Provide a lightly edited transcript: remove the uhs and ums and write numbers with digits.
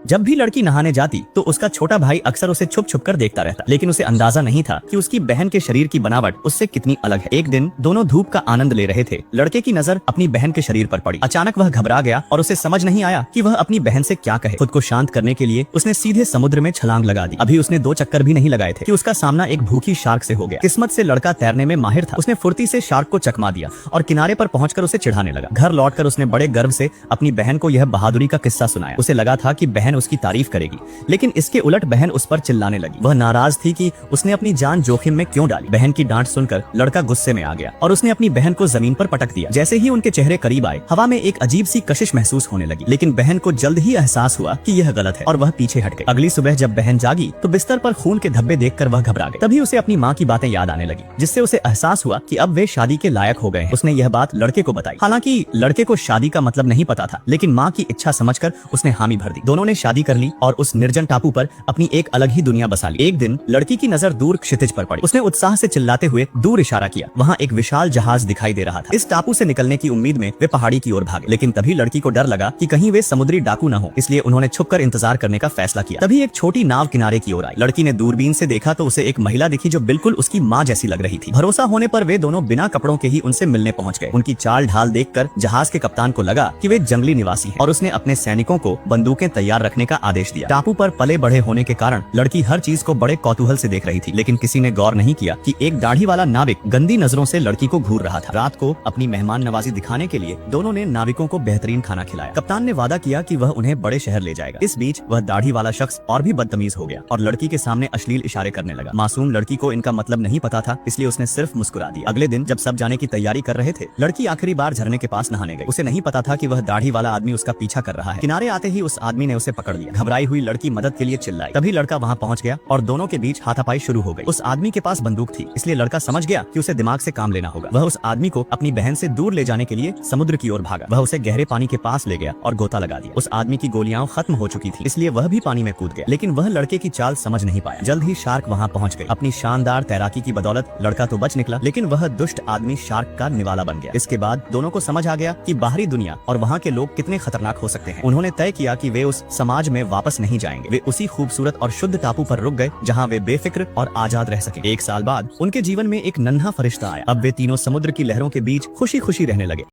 जब भी लड़की नहाने जाती तो उसका छोटा भाई अक्सर उसे छुप छुप कर देखता रहता, लेकिन उसे अंदाजा नहीं था कि उसकी बहन के शरीर की बनावट उससे कितनी अलग है। एक दिन दोनों धूप का आनंद ले रहे थे। लड़के की नजर अपनी बहन के शरीर पर पड़ी। अचानक वह घबरा गया और उसे समझ नहीं आया कि वह अपनी बहन से क्या कहे। खुद को शांत करने के लिए उसने सीधे समुद्र में छलांग लगा दी। अभी उसने 2 चक्कर भी नहीं लगाए थे कि उसका सामना एक भूखी शार्क से हो गया। किस्मत से लड़का तैरने में माहिर था। उसने फुर्ती से शार्क को चकमा दिया और किनारे पर पहुंचकर उसे चिढ़ाने लगा। घर लौटकर उसने बड़े गर्व से अपनी बहन को यह बहादुरी का किस्सा सुनाया। उसे लगा था कि बहन उसकी तारीफ करेगी, लेकिन इसके उलट बहन उस पर चिल्लाने लगी। वह नाराज थी कि उसने अपनी जान जोखिम में क्यों डाली। बहन की डांट सुनकर लड़का गुस्से में आ गया और उसने अपनी बहन को जमीन पर पटक दिया। जैसे ही उनके चेहरे करीब आए, हवा में एक अजीब सी कशिश महसूस होने लगी, लेकिन बहन को जल्द ही एहसास हुआ कि यह गलत है और वह पीछे हट गई। अगली सुबह जब बहन जागी तो बिस्तर पर खून के धब्बे देखकर वह घबरा गई। तभी उसे अपनी माँ की बातें याद आने लगी, जिससे उसे एहसास हुआ कि अब वे शादी के लायक हो गए हैं। उसने यह बात लड़के को बताई। हालांकि लड़के को शादी का मतलब नहीं पता था, लेकिन माँ की इच्छा समझकर उसने हामी भर दी। दोनों ने शादी कर ली और उस निर्जन टापू पर अपनी एक अलग ही दुनिया बसा ली। एक दिन लड़की की नजर दूर क्षितिज पर पड़ी। उसने उत्साह से चिल्लाते हुए दूर इशारा किया। वहाँ एक विशाल जहाज दिखाई दे रहा था। इस टापू से निकलने की उम्मीद में वे पहाड़ी की ओर भागे, लेकिन तभी लड़की को डर लगा कि कहीं वे समुद्री डाकू न हो, इसलिए उन्होंने छुपकर इंतजार करने का फैसला किया। तभी एक छोटी नाव किनारे की ओर आई। लड़की ने दूरबीन से देखा तो उसे एक महिला दिखी जो बिल्कुल उसकी माँ जैसी लग रही थी। भरोसा होने पर वे दोनों बिना कपड़ों के ही उनसे मिलने पहुंच गए। उनकी चाल ढाल देखकर जहाज के कप्तान को लगा कि वे जंगली निवासी हैं और उसने अपने सैनिकों को बंदूकें तैयार रखने का आदेश दिया। टापू पर पले बढ़े होने के कारण लड़की हर चीज को बड़े कौतूहल से देख रही थी, लेकिन किसी ने गौर नहीं किया कि एक दाढ़ी वाला नाविक गंदी नजरों से लड़की को घूर रहा था। रात को अपनी मेहमान नवाजी दिखाने के लिए दोनों ने नाविकों को बेहतरीन खाना खिलाया। कप्तान ने वादा किया कि वह उन्हें बड़े शहर ले जाएगा। इस बीच वह दाढ़ी वाला शख्स और भी बदतमीज हो गया और लड़की के सामने अश्लील इशारे करने लगा। मासूम लड़की को इनका मतलब नहीं पता था, इसलिए उसने सिर्फ मुस्कुरा दिया। अगले दिन जब सब जाने की तैयारी कर रहे थे, लड़की आखिरी बार झरने के पास नहाने गई। उसे नहीं पता था कि वह दाढ़ी वाला आदमी उसका पीछा कर रहा है। किनारे आते ही उस आदमी ने उसे पकड़ लिया। घबराई हुई लड़की मदद के लिए चिल्लाई। तभी लड़का वहाँ पहुँच गया और दोनों के बीच हाथापाई शुरू हो गई। उस आदमी के पास बंदूक थी, इसलिए लड़का समझ गया कि उसे दिमाग से काम लेना होगा। वह उस आदमी को अपनी बहन से दूर ले जाने के लिए समुद्र की ओर भागा। वह उसे गहरे पानी के पास ले गया और गोता लगा दिया। उस आदमी की गोलियां खत्म हो चुकी थी, इसलिए वह भी पानी में कूद गया, लेकिन वह लड़के की चाल समझ नहीं पाया। जल्द ही शार्क वहां पहुंच गई। अपनी शानदार तैराकी की बदौलत लड़का तो बच निकला, लेकिन वह दुष्ट आदमी शार्क का निवाला बन गया। इसके बाद दोनों को समझ आ गया कि बाहरी दुनिया और वहाँ के लोग कितने खतरनाक हो सकते हैं। उन्होंने तय किया कि वे उस समाज में वापस नहीं जाएंगे। वे उसी खूबसूरत और शुद्ध टापू पर रुक गए जहाँ वे बेफिक्र और आजाद रह सके। 1 साल बाद उनके जीवन में एक नन्हा फरिश्ता आया। अब वे तीनों समुद्र की लहरों के बीच खुशी खुशी रहने लगे।